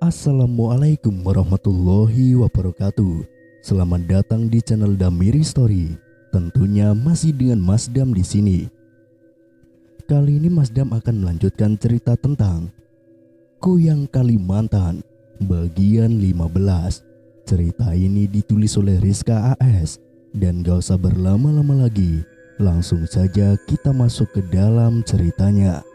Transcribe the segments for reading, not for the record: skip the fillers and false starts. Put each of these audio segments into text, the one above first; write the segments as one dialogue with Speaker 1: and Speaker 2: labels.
Speaker 1: Assalamualaikum warahmatullahi wabarakatuh. Selamat datang di channel Damiri Story. Tentunya masih dengan Mas Dam di sini. Kali ini Mas Dam akan melanjutkan cerita tentang Kuyang Kalimantan bagian 15. Cerita ini ditulis oleh Rizka AS. Dan gak usah berlama-lama lagi, langsung saja kita masuk ke dalam ceritanya.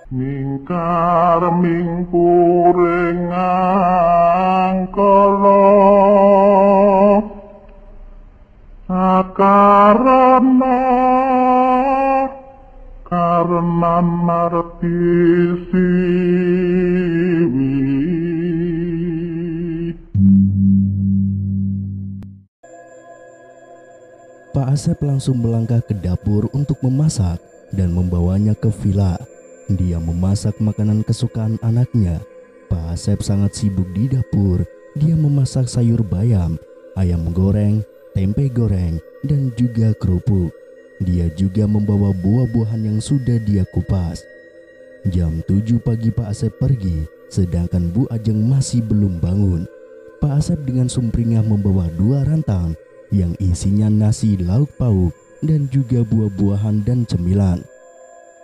Speaker 2: Mingkar mingpuring angkala karena marti siwi.
Speaker 1: Pak Asep langsung melangkah ke dapur untuk memasak dan membawanya ke villa. Dia memasak makanan kesukaan anaknya. Pak Asep sangat sibuk di dapur. Dia memasak sayur bayam, ayam goreng, tempe goreng, dan juga kerupuk. Dia juga membawa buah-buahan yang sudah dia kupas. Jam 7 pagi Pak Asep pergi, sedangkan Bu Ajeng masih belum bangun. Pak Asep dengan sumringah membawa 2 rantang yang isinya nasi lauk pauk dan juga buah-buahan dan cemilan.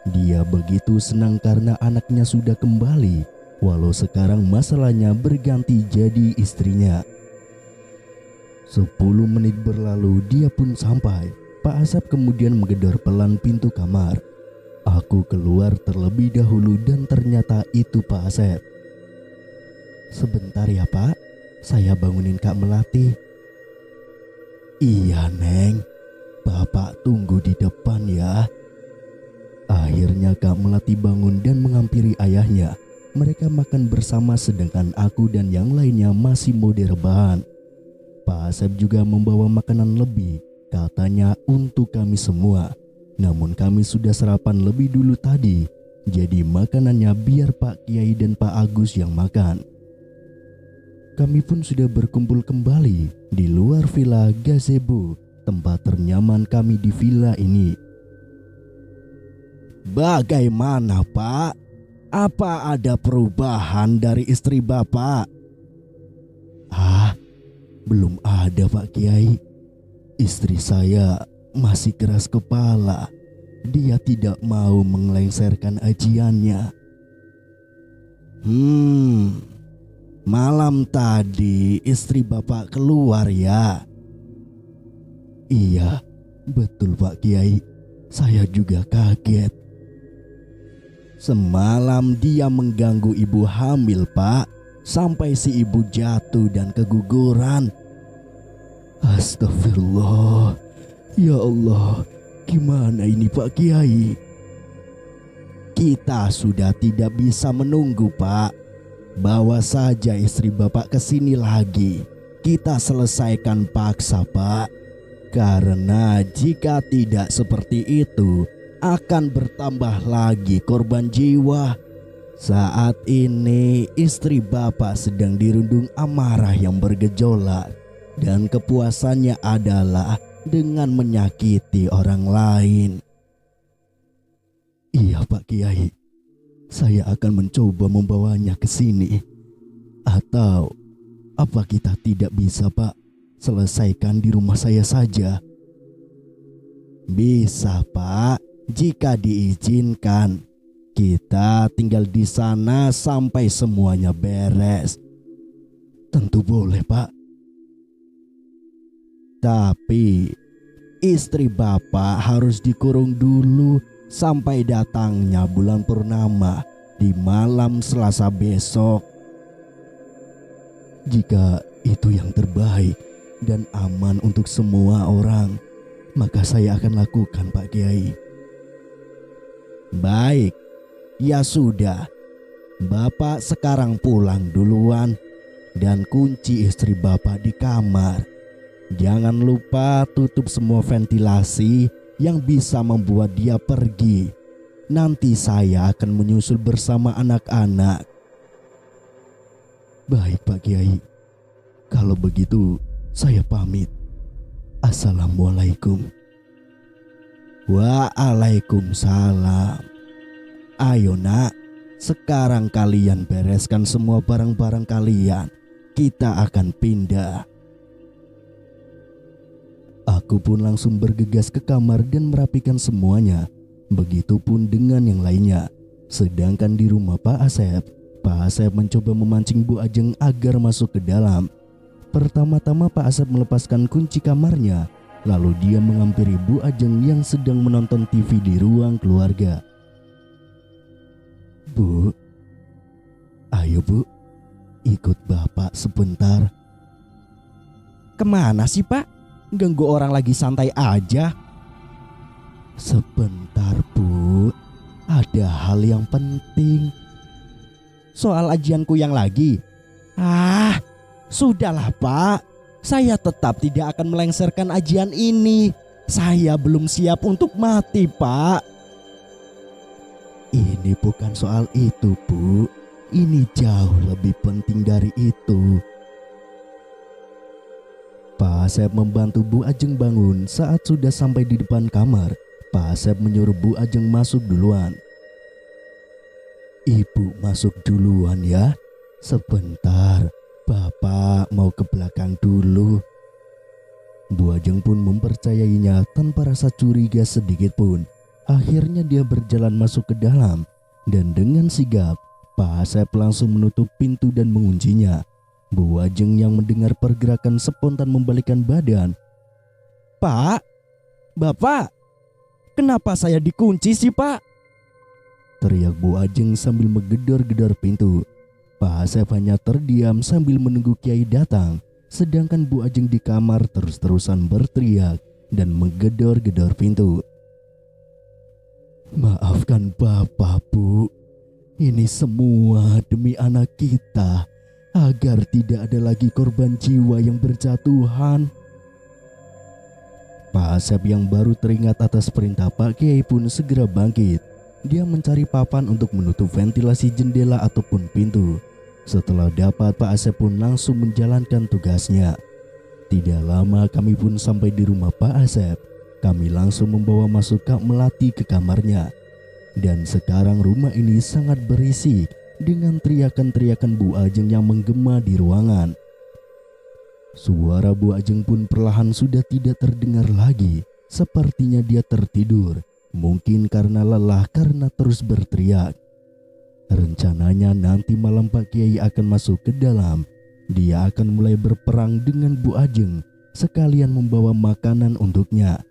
Speaker 1: Dia begitu senang karena anaknya sudah kembali, walau sekarang masalahnya berganti jadi istrinya. 10 menit berlalu dia pun sampai. Pak Asep kemudian menggedor pelan pintu kamar. Aku keluar terlebih dahulu dan ternyata itu Pak Asep. "Sebentar ya Pak, saya bangunin Kak Melati." "Iya Neng, Bapak tunggu di depan ya." Akhirnya Kak Melati bangun dan menghampiri ayahnya. Mereka makan bersama sedangkan aku dan yang lainnya masih mode rebahan. Pak Asep juga membawa makanan lebih, katanya untuk kami semua. Namun kami sudah sarapan lebih dulu tadi, jadi makanannya biar Pak Kiai dan Pak Agus yang makan. Kami pun sudah berkumpul kembali di luar villa gazebo, tempat ternyaman kami di villa ini. "Bagaimana Pak? Apa ada perubahan dari istri Bapak?" Belum ada Pak Kiai. Istri saya masih keras kepala. Dia tidak mau melengsarkan ajiannya." Malam tadi istri Bapak keluar ya?" "Iya, betul Pak Kiai. Saya juga kaget." "Semalam dia mengganggu ibu hamil Pak, sampai si ibu jatuh dan keguguran." "Astagfirullah. Ya Allah, gimana ini Pak Kiai?" "Kita sudah tidak bisa menunggu Pak. Bawa saja istri Bapak ke sini lagi. Kita selesaikan paksa Pak. Karena jika tidak seperti itu, akan bertambah lagi korban jiwa. Saat ini istri Bapak sedang dirundung amarah yang bergejolak, dan kepuasannya adalah dengan menyakiti orang lain." "Iya Pak Kiai, saya akan mencoba membawanya ke sini. Atau apa kita tidak bisa Pak selesaikan di rumah saya saja?" "Bisa Pak, jika diizinkan. Kita tinggal di sana sampai semuanya beres." "Tentu boleh Pak. Tapi istri Bapak harus dikurung dulu sampai datangnya bulan purnama di malam Selasa besok." "Jika itu yang terbaik dan aman untuk semua orang, maka saya akan lakukan Pak Kiai." "Baik, ya sudah. Bapak sekarang pulang duluan dan kunci istri Bapak di kamar. Jangan lupa tutup semua ventilasi yang bisa membuat dia pergi. Nanti saya akan menyusul bersama anak-anak." "Baik Pak Kiai. Kalau begitu saya pamit. Assalamualaikum." "Waalaikumsalam. Ayo nak, Sekarang kalian bereskan semua barang-barang kalian. Kita akan pindah." Aku pun langsung bergegas ke kamar dan merapikan semuanya. Begitupun dengan yang lainnya. Sedangkan di rumah Pak Asep mencoba memancing Bu Ajeng agar masuk ke dalam. Pertama-tama Pak Asep melepaskan kunci kamarnya. Lalu dia menghampiri Bu Ajeng yang sedang menonton TV di ruang keluarga. "Bu, ayo Bu, ikut Bapak sebentar."
Speaker 3: "Kemana sih Pak? Ganggu orang lagi santai aja."
Speaker 1: "Sebentar Bu, ada hal yang penting."
Speaker 3: "Soal ajianku yang lagi?" "Ah, sudahlah Pak. Saya tetap tidak akan melengsarkan ajian ini. Saya belum siap untuk mati Pak."
Speaker 1: "Ini bukan soal itu Bu, ini jauh lebih penting dari itu." Pak Asep membantu Bu Ajeng bangun. Saat sudah sampai di depan kamar, Pak Asep menyuruh Bu Ajeng masuk duluan. "Ibu masuk duluan ya. Sebentar, Bapak mau ke belakang dulu." Bu Ajeng pun mempercayainya tanpa rasa curiga sedikit pun. Akhirnya dia berjalan masuk ke dalam, dan dengan sigap Pak Asep langsung menutup pintu dan menguncinya. Bu Ajeng yang mendengar pergerakan spontan membalikkan badan.
Speaker 3: "Pak, Bapak, kenapa saya dikunci sih Pak?"
Speaker 1: teriak Bu Ajeng sambil menggedor-gedor pintu. Pak Asep hanya terdiam sambil menunggu Kiai datang. Sedangkan Bu Ajeng di kamar terus-terusan berteriak dan menggedor-gedor pintu. "Maafkan Bapak Bu, ini semua demi anak kita, agar tidak ada lagi korban jiwa yang berjatuhan." Pak Asep yang baru teringat atas perintah Pak Kiai pun segera bangkit. Dia mencari papan untuk menutup ventilasi jendela ataupun pintu. Setelah dapat, Pak Asep pun langsung menjalankan tugasnya. Tidak lama kami pun sampai di rumah Pak Asep. Kami langsung membawa masuk Kak Melati ke kamarnya. Dan sekarang rumah ini sangat berisik dengan teriakan-teriakan Bu Ajeng yang menggema di ruangan. Suara Bu Ajeng pun perlahan sudah tidak terdengar lagi. Sepertinya dia tertidur. Mungkin karena lelah karena terus berteriak. Rencananya nanti malam Pak Kiai akan masuk ke dalam. Dia akan mulai berperang dengan Bu Ajeng, sekalian membawa makanan untuknya.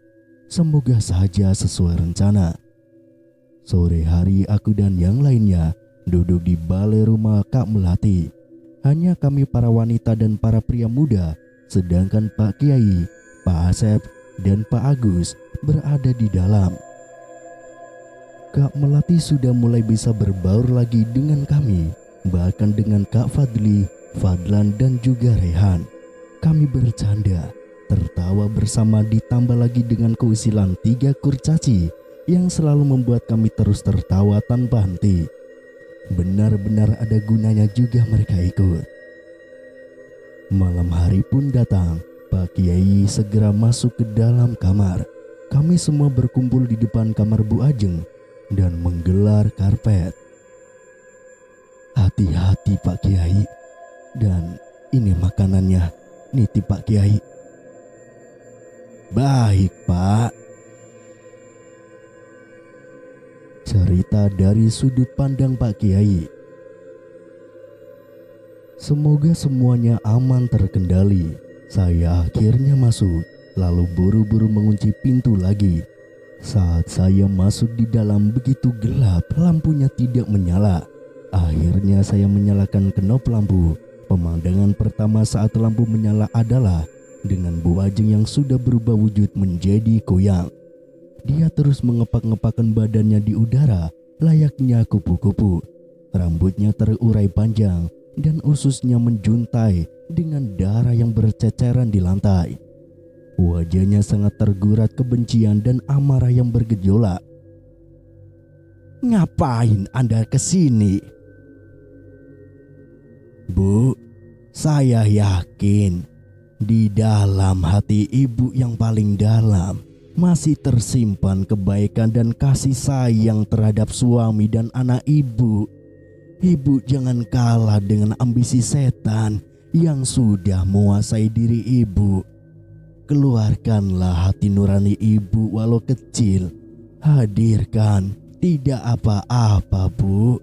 Speaker 1: Semoga saja sesuai rencana. Sore hari aku dan yang lainnya duduk di balai rumah Kak Melati. Hanya kami para wanita dan para pria muda, sedangkan Pak Kiai, Pak Asep, dan Pak Agus berada di dalam. Kak Melati sudah mulai bisa berbaur lagi dengan kami, bahkan dengan Kak Fadli, Fadlan, dan juga Rehan. Kami bercanda, tertawa bersama, ditambah lagi dengan keusilan 3 kurcaci yang selalu membuat kami terus tertawa tanpa henti. Benar-benar ada gunanya juga mereka ikut. Malam hari pun datang. Pak Kiai segera masuk ke dalam kamar. Kami semua berkumpul di depan kamar Bu Ajeng dan menggelar karpet. "Hati-hati Pak Kiai, dan ini makanannya, nitip Pak Kiai." "Baik Pak." Cerita dari sudut pandang Pak Kiai. Semoga semuanya aman terkendali. Saya akhirnya masuk, lalu buru-buru mengunci pintu lagi. Saat saya masuk di dalam begitu gelap, lampunya tidak menyala. Akhirnya saya menyalakan kenop lampu. Pemandangan pertama saat lampu menyala adalah dengan Bu Ajeng yang sudah berubah wujud menjadi koyang. Dia terus mengepak-ngepakkan badannya di udara layaknya kupu-kupu. Rambutnya terurai panjang dan ususnya menjuntai dengan darah yang berceceran di lantai. Wajahnya sangat tergurat kebencian dan amarah yang bergejolak. "Ngapain Anda kesini?" "Bu, saya yakin di dalam hati Ibu yang paling dalam masih tersimpan kebaikan dan kasih sayang terhadap suami dan anak Ibu. Ibu jangan kalah dengan ambisi setan yang sudah menguasai diri ibu. Keluarkanlah hati nurani ibu walau kecil. Hadirkan, tidak apa-apa, Bu.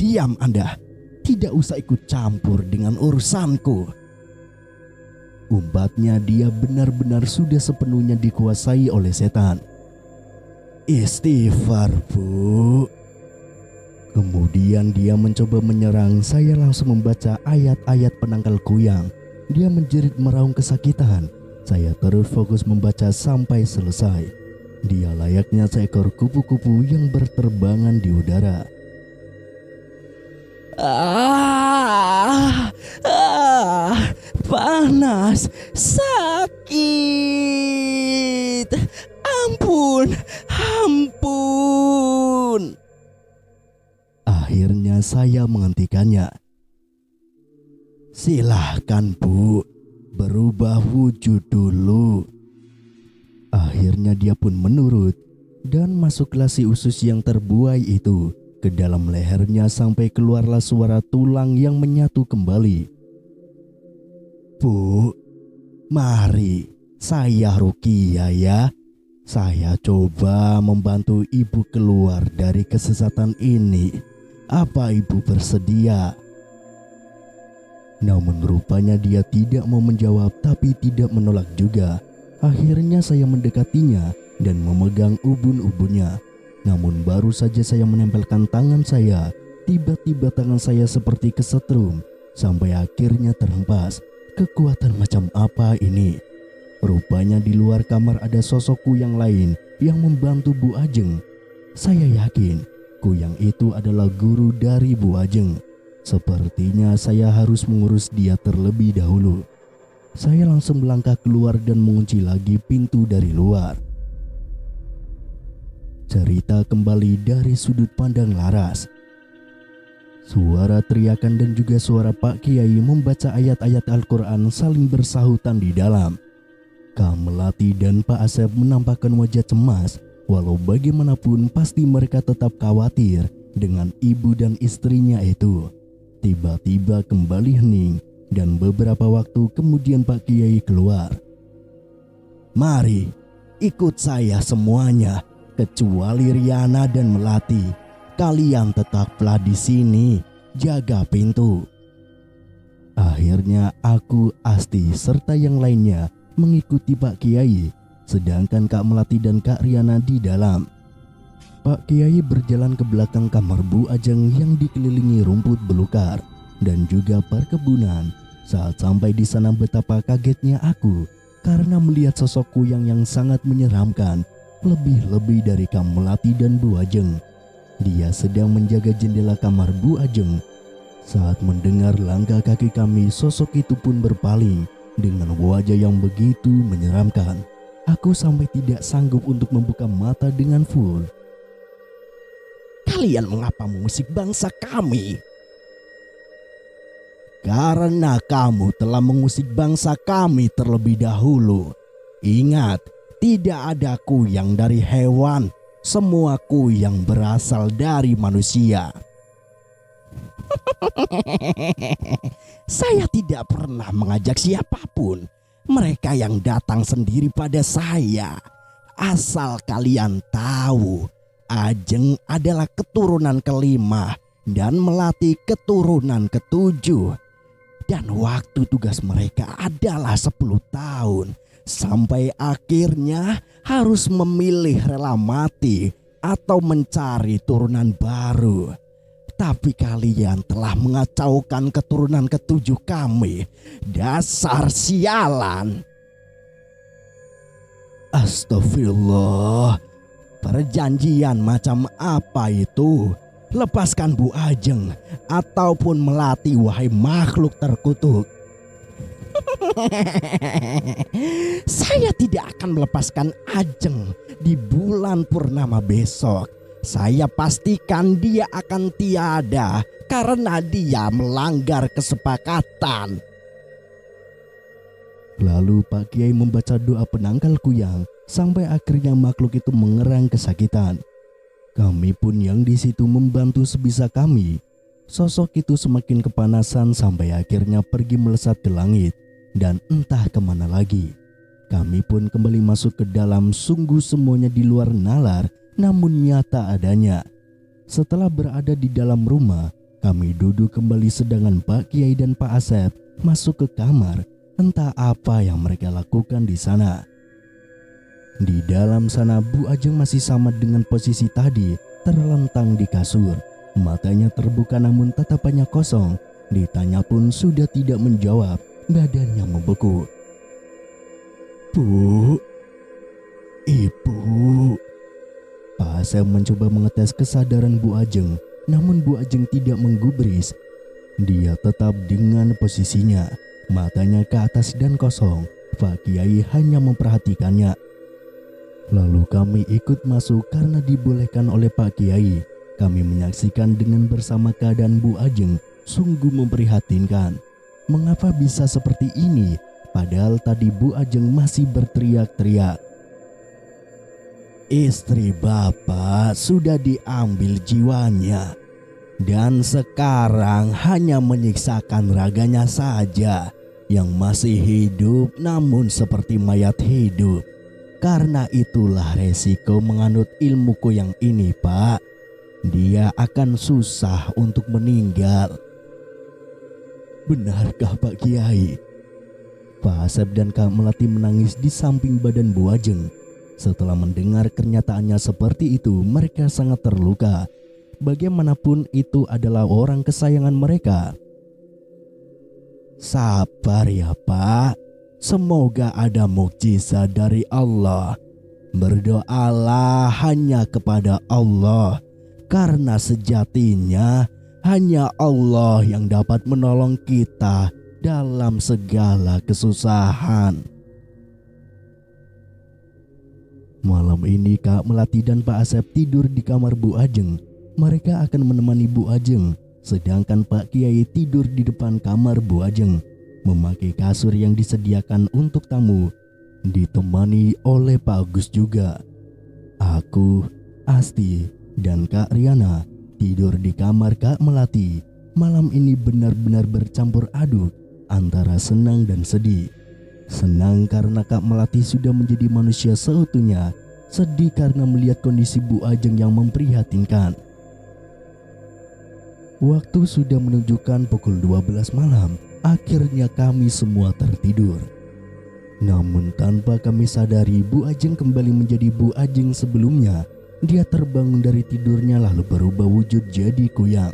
Speaker 3: Diam Anda, tidak usah ikut campur dengan urusanku.
Speaker 1: Umbatnya dia benar-benar sudah sepenuhnya dikuasai oleh setan.
Speaker 3: Istighfar, Bu.
Speaker 1: Kemudian dia mencoba menyerang. Saya langsung membaca ayat-ayat penangkal kuyang. Dia menjerit meraung kesakitan. Saya terus fokus membaca sampai selesai. Dia layaknya seekor kupu-kupu yang berterbangan di udara.
Speaker 3: Panas, sakit, ampun.
Speaker 1: Akhirnya saya menghentikannya.
Speaker 3: Silahkan, Bu, berubah wujud dulu.
Speaker 1: Akhirnya dia pun menurut dan masuklah si usus yang terbuai itu ke dalam lehernya sampai keluarlah suara tulang yang menyatu kembali.
Speaker 3: Bu, mari saya ruqyah ya. Saya coba membantu ibu keluar dari kesesatan ini. Apa ibu bersedia?
Speaker 1: Namun rupanya dia tidak mau menjawab, tapi tidak menolak juga. Akhirnya saya mendekatinya dan memegang ubun-ubunnya. Namun baru saja saya menempelkan tangan saya, tiba-tiba tangan saya seperti kesetrum sampai akhirnya terhempas. Kekuatan macam apa ini? Rupanya di luar kamar ada sosok kuyang lain yang membantu Bu Ajeng. Saya yakin kuyang itu adalah guru dari Bu Ajeng. Sepertinya saya harus mengurus dia terlebih dahulu. Saya langsung melangkah keluar dan mengunci lagi pintu dari luar. Cerita kembali dari sudut pandang Laras. Suara teriakan dan juga suara Pak Kiai membaca ayat-ayat Al-Quran saling bersahutan di dalam. Kak Melati dan Pak Asep menampakkan wajah cemas. Walau bagaimanapun pasti mereka tetap khawatir dengan ibu dan istrinya itu. Tiba-tiba kembali hening dan beberapa waktu kemudian Pak Kiai keluar.
Speaker 3: Mari, ikut saya semuanya, kecuali Riana dan Melati. Kalian tetaplah di sini, jaga pintu.
Speaker 1: Akhirnya aku, Asti, serta yang lainnya mengikuti Pak Kiai, sedangkan Kak Melati dan Kak Riana di dalam. Pak Kiai berjalan ke belakang kamar Bu Ajeng yang dikelilingi rumput belukar dan juga perkebunan. Saat sampai di sana betapa kagetnya aku karena melihat sosok kuyang yang sangat menyeramkan, lebih-lebih dari Kak Melati dan Bu Ajeng. Dia sedang menjaga jendela kamar Bu Ajeng. Saat mendengar langkah kaki kami, sosok itu pun berpaling dengan wajah yang begitu menyeramkan. Aku sampai tidak sanggup untuk membuka mata dengan full.
Speaker 3: Kalian mengapa mengusik bangsa kami? Karena kamu telah mengusik bangsa kami terlebih dahulu. Ingat, tidak ada kuyang dari hewan. Semua kuyang berasal dari manusia. Saya tidak pernah mengajak siapapun. Mereka yang datang sendiri pada saya. Asal kalian tahu, Ajeng adalah keturunan kelima dan Melati keturunan ketujuh. Dan waktu tugas mereka adalah 10 tahun. Sampai akhirnya harus memilih rela mati atau mencari turunan baru. Tapi kalian telah mengacaukan keturunan ketujuh kami. Dasar sialan. Astagfirullah. Perjanjian macam apa itu? Lepaskan Bu Ajeng ataupun Melati, wahai makhluk terkutuk. Saya tidak akan melepaskan Ajeng di bulan purnama besok. Saya pastikan dia akan tiada karena dia melanggar kesepakatan.
Speaker 1: Lalu Pak Kiai membaca doa penangkal kuyang sampai akhirnya makhluk itu mengerang kesakitan. Kami pun yang di situ membantu sebisa kami. Sosok itu semakin kepanasan sampai akhirnya pergi melesat ke langit dan entah kemana lagi. Kami pun kembali masuk ke dalam, sungguh semuanya di luar nalar namun nyata adanya. Setelah berada di dalam rumah, kami duduk kembali sedangkan Pak Kiai dan Pak Asep masuk ke kamar. Entah apa yang mereka lakukan di sana. Di dalam sana Bu Ajeng masih sama dengan posisi tadi, terlentang di kasur. Matanya terbuka namun tatapannya kosong. Ditanya pun sudah tidak menjawab, badannya membeku. Bu, Ibu. Pak Asep mencoba mengetes kesadaran Bu Ajeng, namun Bu Ajeng tidak menggubris. Dia tetap dengan posisinya, matanya ke atas dan kosong. Pak Kiai hanya memperhatikannya. Lalu kami ikut masuk karena dibolehkan oleh Pak Kiai. Kami menyaksikan dengan bersama keadaan Bu Ajeng, sungguh memprihatinkan. Mengapa bisa seperti ini? Padahal tadi Bu Ajeng masih berteriak-teriak. Istri Bapak sudah diambil jiwanya. Dan sekarang hanya menyiksakan raganya saja. Yang masih hidup namun seperti mayat hidup. Karena itulah resiko menganut ilmu koyang ini, Pak. Dia akan susah untuk meninggal. Benarkah Pak Kiai? Pak Asep dan Kak Melati menangis di samping badan Bu Ajeng. Setelah mendengar kenyataannya seperti itu, mereka sangat terluka. Bagaimanapun itu adalah orang kesayangan mereka. Sabar ya Pak. Semoga ada mukjizat dari Allah. Berdoalah hanya kepada Allah. Karena sejatinya hanya Allah yang dapat menolong kita dalam segala kesusahan. Malam ini Kak Melati dan Pak Asep tidur di kamar Bu Ajeng. Mereka akan menemani Bu Ajeng, sedangkan Pak Kiai tidur di depan kamar Bu Ajeng, memakai kasur yang disediakan untuk tamu, ditemani oleh Pak Agus juga. Aku, Asti, dan Kak Riana tidur di kamar Kak Melati. Malam ini benar-benar bercampur aduk antara senang dan sedih. Senang karena Kak Melati sudah menjadi manusia seutuhnya, sedih karena melihat kondisi Bu Ajeng yang memprihatinkan. Waktu sudah menunjukkan pukul 12 malam. Akhirnya kami semua tertidur. Namun tanpa kami sadari, Bu Ajeng kembali menjadi Bu Ajeng sebelumnya. Dia terbangun dari tidurnya lalu berubah wujud jadi kuyang.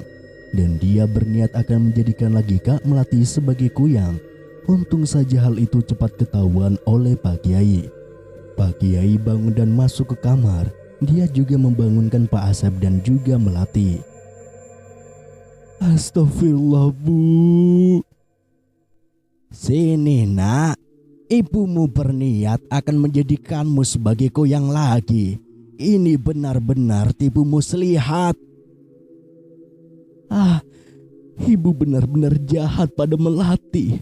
Speaker 1: Dan dia berniat akan menjadikan lagi Kak Melati sebagai kuyang. Untung saja hal itu cepat ketahuan oleh Pak Kiai. Pak Kiai bangun dan masuk ke kamar. Dia juga membangunkan Pak Asep dan juga Melati. Astagfirullah Bu. Sini nak, ibumu berniat akan menjadikanmu sebagai kuyang lagi. Ini benar-benar tipu muslihat. Ibu benar-benar jahat pada Melati.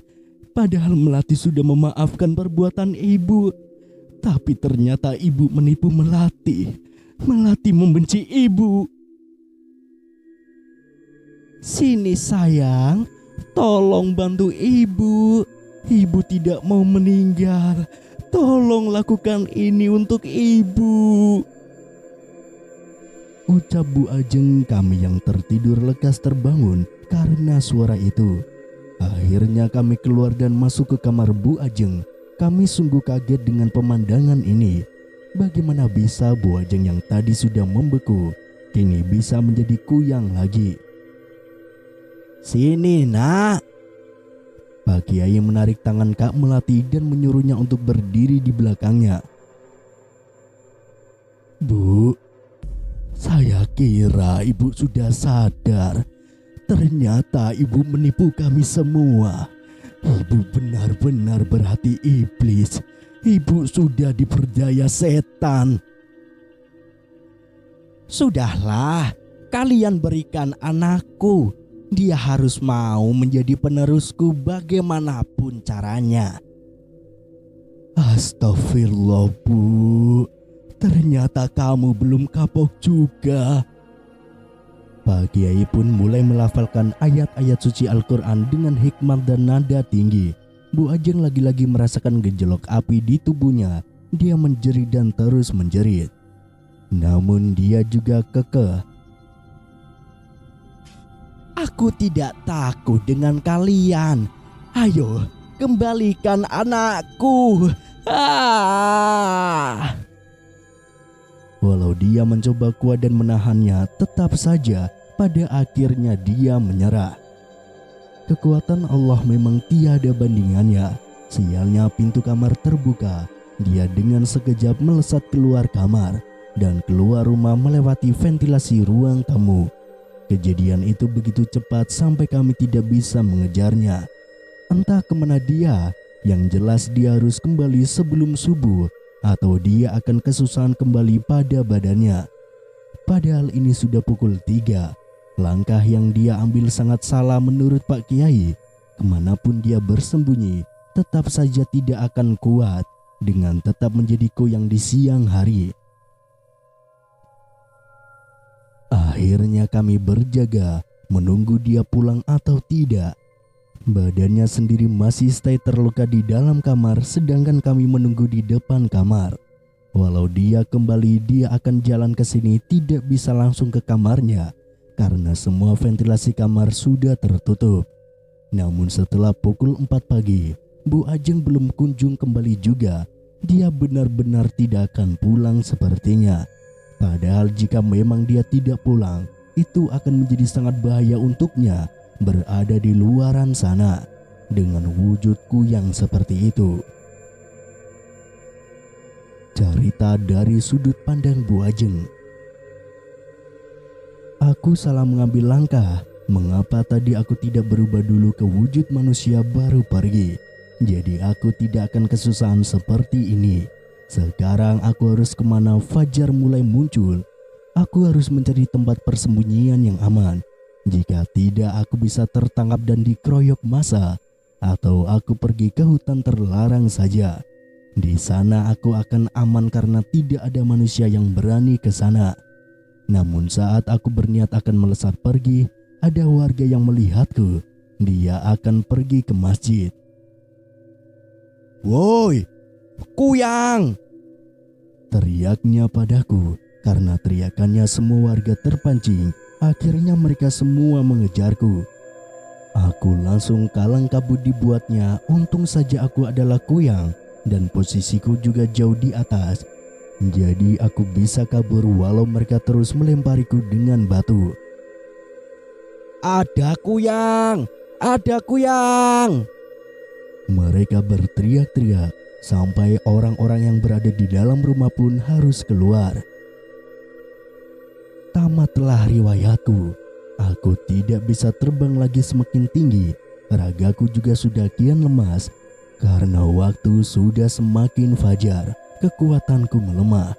Speaker 1: Padahal Melati sudah memaafkan perbuatan ibu. Tapi ternyata ibu menipu Melati. Melati membenci ibu. Sini sayang, tolong bantu ibu. Ibu tidak mau meninggal. Tolong lakukan ini untuk ibu. Ucap Bu Ajeng. Kami yang tertidur lekas terbangun karena suara itu. Akhirnya kami keluar dan masuk ke kamar Bu Ajeng. Kami sungguh kaget dengan pemandangan ini. Bagaimana bisa Bu Ajeng yang tadi sudah membeku kini bisa menjadi kuyang lagi? Sini nak. Pak Kiai menarik tangan Kak Melati dan menyuruhnya untuk berdiri di belakangnya. Bu, saya kira ibu sudah sadar. Ternyata ibu menipu kami semua. Ibu benar-benar berhati iblis. Ibu sudah diperdaya setan. Sudahlah, kalian berikan anakku. Dia harus mau menjadi penerusku bagaimanapun caranya. Astagfirullah Bu.
Speaker 3: Ternyata kamu belum kapok juga. Pak Kiai pun mulai melafalkan ayat-ayat suci Al-Quran dengan hikmat dan nada tinggi. Bu Ajeng lagi-lagi merasakan gejolak api di tubuhnya. Dia menjerit dan terus menjerit. Namun dia juga kekeh. Aku tidak takut dengan kalian. Ayo, kembalikan anakku. Walau dia mencoba kuat dan menahannya, tetap saja pada akhirnya dia menyerah. Kekuatan Allah memang tiada bandingannya. Sialnya pintu kamar terbuka. Dia dengan sekejap melesat keluar kamar dan keluar rumah melewati ventilasi ruang tamu. Kejadian itu begitu cepat sampai kami tidak bisa mengejarnya. Entah kemana dia, yang jelas dia harus kembali sebelum subuh atau dia akan kesusahan kembali pada badannya. Padahal ini sudah pukul 3. Langkah yang dia ambil sangat salah menurut Pak Kiai. Kemanapun dia bersembunyi, tetap saja tidak akan kuat dengan tetap menjadi koyang di siang hari. Akhirnya kami berjaga menunggu dia pulang atau tidak. Badannya sendiri masih stay terluka di dalam kamar, sedangkan kami menunggu di depan kamar. Walau dia kembali, dia akan jalan ke sini, tidak bisa langsung ke kamarnya karena semua ventilasi kamar sudah tertutup. Namun setelah pukul 4 pagi, Bu Ajeng belum kunjung kembali juga. Dia benar-benar tidak akan pulang sepertinya. Padahal jika memang dia tidak pulang, itu akan menjadi sangat bahaya untuknya berada di luaran sana dengan wujudku yang seperti itu. Cerita dari sudut pandang Bu Ajeng. Aku salah mengambil langkah. Mengapa tadi aku tidak berubah dulu ke wujud manusia baru pergi? Jadi aku tidak akan kesusahan seperti ini. Sekarang aku harus kemana? Fajar mulai muncul. Aku harus mencari tempat persembunyian yang aman. Jika tidak, aku bisa tertangkap dan dikeroyok massa, atau aku pergi ke hutan terlarang saja. Di sana aku akan aman karena tidak ada manusia yang berani ke sana. Namun saat aku berniat akan melesat pergi, ada warga yang melihatku. Dia akan pergi ke masjid. "Woi, Kuyang!" teriaknya padaku. Karena teriakannya semua warga terpancing. Akhirnya mereka semua mengejarku. Aku langsung kalang kabut dibuatnya. Untung saja aku adalah Kuyang dan posisiku juga jauh di atas. Jadi aku bisa kabur walau mereka terus melempariku dengan batu. "Ada Kuyang! Ada Kuyang!" Mereka berteriak-teriak sampai orang-orang yang berada di dalam rumah pun harus keluar. Tamatlah riwayatku. Aku tidak bisa terbang lagi semakin tinggi. Ragaku juga sudah kian lemas karena waktu sudah semakin fajar. Kekuatanku melemah.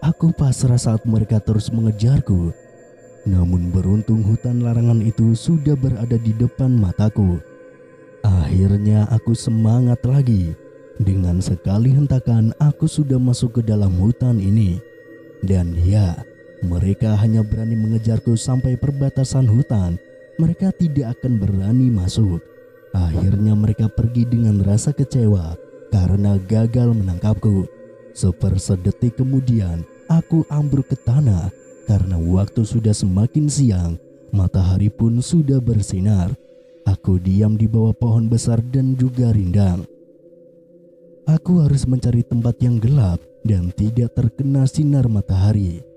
Speaker 3: Aku pasrah saat mereka terus mengejarku. Namun beruntung hutan larangan itu sudah berada di depan mataku. Akhirnya aku semangat lagi. Dengan sekali hentakan aku sudah masuk ke dalam hutan ini. Dan ya, mereka hanya berani mengejarku sampai perbatasan hutan. Mereka tidak akan berani masuk. Akhirnya mereka pergi dengan rasa kecewa karena gagal menangkapku. Sepersedetik kemudian aku ambruk ke tanah karena waktu sudah semakin siang. Matahari pun sudah bersinar. Aku diam di bawah pohon besar dan juga rindang. Aku harus mencari tempat yang gelap dan tidak terkena sinar matahari.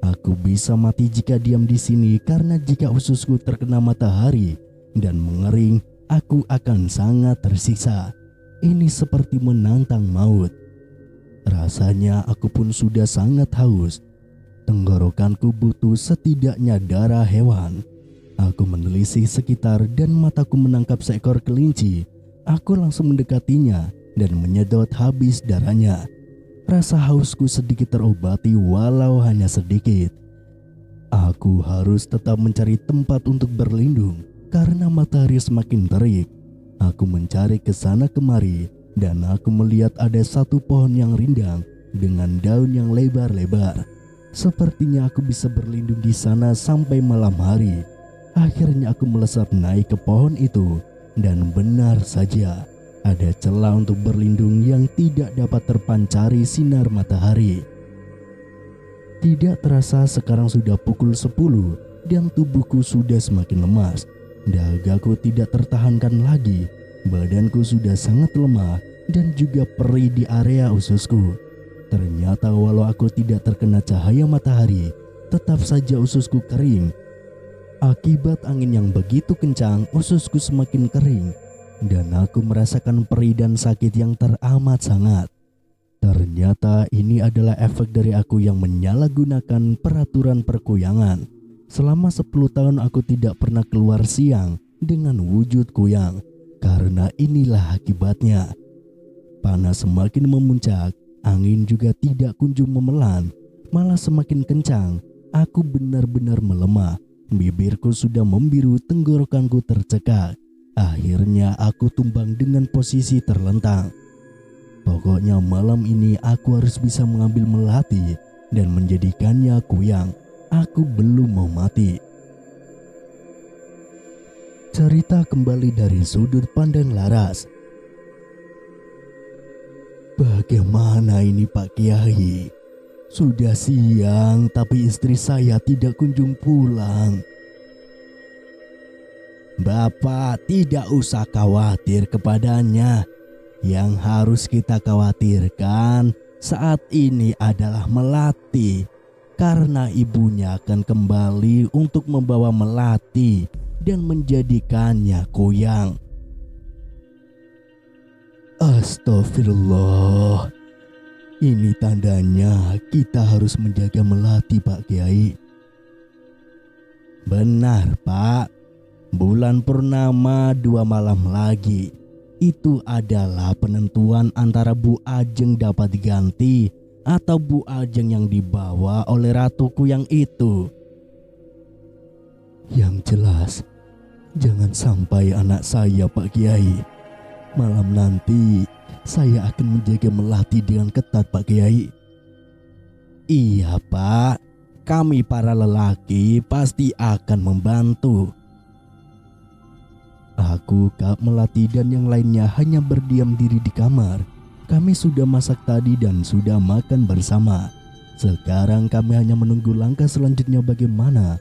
Speaker 3: Aku bisa mati jika diam di sini karena jika ususku terkena matahari dan mengering, aku akan sangat tersiksa. Ini seperti menantang maut. Rasanya aku pun sudah sangat haus. Tenggorokanku butuh setidaknya darah hewan. Aku menelisik sekitar dan mataku menangkap seekor kelinci. Aku langsung mendekatinya dan menyedot habis darahnya. Rasa hausku sedikit terobati walau hanya sedikit. Aku harus tetap mencari tempat untuk berlindung karena matahari semakin terik. Aku mencari ke sana kemari dan aku melihat ada satu pohon yang rindang
Speaker 1: dengan daun yang lebar-lebar. Sepertinya aku bisa berlindung di sana sampai malam hari. Akhirnya aku melesat naik ke pohon itu, dan benar saja ada celah untuk berlindung yang tidak dapat terpancari sinar matahari. Tidak terasa sekarang sudah pukul 10 dan tubuhku sudah semakin lemas. Dagaku tidak tertahankan lagi. Badanku sudah sangat lemah dan juga perih di area ususku. Ternyata walau aku tidak terkena cahaya matahari, tetap saja ususku kering. Akibat angin yang begitu kencang, ususku semakin kering dan aku merasakan perih dan sakit yang teramat sangat. Ternyata ini adalah efek dari aku yang menyalahgunakan peraturan perkuyangan. Selama 10 tahun aku tidak pernah keluar siang dengan wujud kuyang. Karena inilah akibatnya. Panas semakin memuncak, angin juga tidak kunjung memelan, malah semakin kencang. Aku benar-benar melemah. Bibirku sudah membiru, tenggorokanku tercekak. Akhirnya aku tumbang dengan posisi terlentang. Pokoknya malam ini aku harus bisa mengambil melati dan menjadikannya kuyang. Aku belum mau mati. Cerita kembali dari sudut pandang Laras. Bagaimana ini Pak Kiai? Sudah siang tapi istri saya tidak kunjung pulang. Bapak tidak usah khawatir kepadanya. Yang harus kita khawatirkan saat ini adalah Melati, karena ibunya akan kembali untuk membawa Melati dan menjadikannya kuyang. Astagfirullah. Ini tandanya kita harus menjaga Melati, Pak Kiai. Benar, Pak. Bulan purnama 2 malam lagi. Itu adalah penentuan antara Bu Ajeng dapat diganti atau Bu Ajeng yang dibawa oleh Ratu Kuyang itu. Yang jelas, jangan sampai anak saya Pak Kiai. Malam nanti saya akan menjaga Melati dengan ketat Pak Kiai. Iya Pak, kami para lelaki pasti akan membantu. Aku, Kak Melati dan yang lainnya hanya berdiam diri di kamar. Kami sudah masak tadi dan sudah makan bersama. Sekarang kami hanya menunggu langkah selanjutnya bagaimana.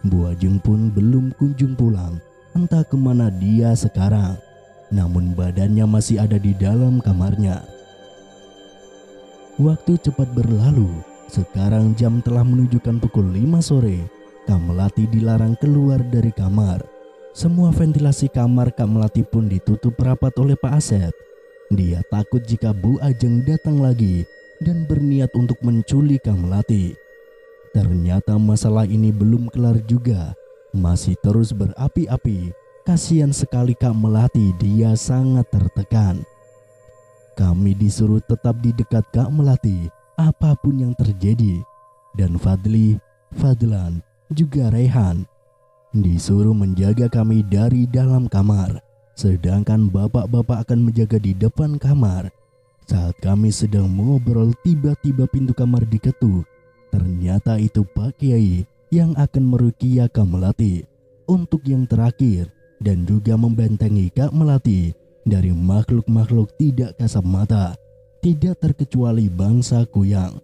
Speaker 1: Bu Ajeng pun belum kunjung pulang. Entah kemana dia sekarang. Namun badannya masih ada di dalam kamarnya. Waktu cepat berlalu. Sekarang jam telah menunjukkan pukul 5 sore. Kak Melati dilarang keluar dari kamar. Semua ventilasi kamar Kak Melati pun ditutup rapat oleh Pak Asep. Dia takut jika Bu Ajeng datang lagi dan berniat untuk menculik Kak Melati. Ternyata masalah ini belum kelar juga, masih terus berapi-api. Kasihan sekali Kak Melati, dia sangat tertekan. Kami disuruh tetap di dekat Kak Melati apapun yang terjadi. Dan Fadli, Fadlan, juga Rehan disuruh menjaga kami dari dalam kamar, sedangkan bapak-bapak akan menjaga di depan kamar. Saat kami sedang mengobrol, tiba-tiba pintu kamar diketuk. Ternyata itu Pak Kiai yang akan meruqyah Kak Melati untuk yang terakhir dan juga membentengi Kak Melati dari makhluk-makhluk tidak kasat mata, tidak terkecuali bangsa kuyang.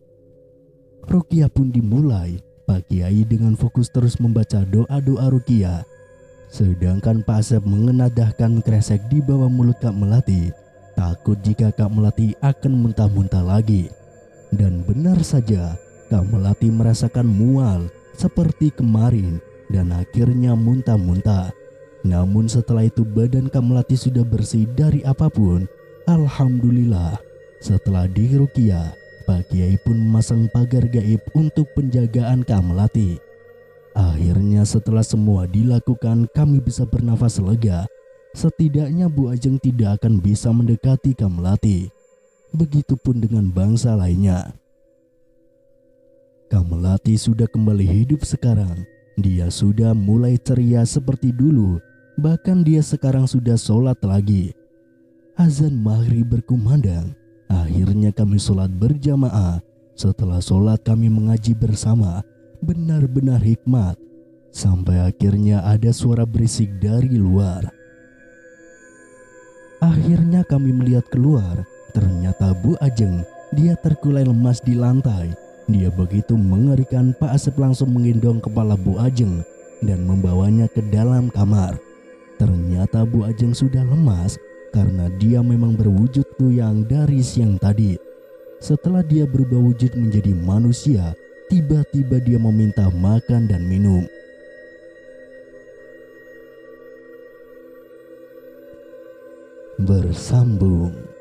Speaker 1: Ruqyah pun dimulai. Pak Kiai dengan fokus terus membaca doa-doa ruqyah. Sedangkan Pak Asep mengenadahkan kresek di bawah mulut Kak Melati, takut jika Kak Melati akan muntah-muntah lagi. Dan benar saja, Kak Melati merasakan mual seperti kemarin dan akhirnya muntah-muntah. Namun setelah itu badan Kak Melati sudah bersih dari apapun. Alhamdulillah. Setelah diruqyah, Pak Kiai pun memasang pagar gaib untuk penjagaan Kak Melati. Akhirnya setelah semua dilakukan, kami bisa bernafas lega. Setidaknya Bu Ajeng tidak akan bisa mendekati Kak Melati. Begitupun dengan bangsa lainnya. Kak Melati sudah kembali hidup sekarang. Dia sudah mulai ceria seperti dulu. Bahkan dia sekarang sudah sholat lagi. Azan maghrib berkumandang. Akhirnya kami sholat berjamaah. Setelah sholat kami mengaji bersama. Benar-benar hikmat. Sampai akhirnya ada suara berisik dari luar. Akhirnya kami melihat keluar. Ternyata Bu Ajeng. Dia terkulai lemas di lantai. Dia begitu mengerikan, Pak Asep langsung menggendong kepala Bu Ajeng dan membawanya ke dalam kamar. Ternyata Bu Ajeng sudah lemas karena dia memang berwujud kuyang dari siang tadi. Setelah dia berubah wujud menjadi manusia, tiba-tiba dia meminta makan dan minum. Bersambung.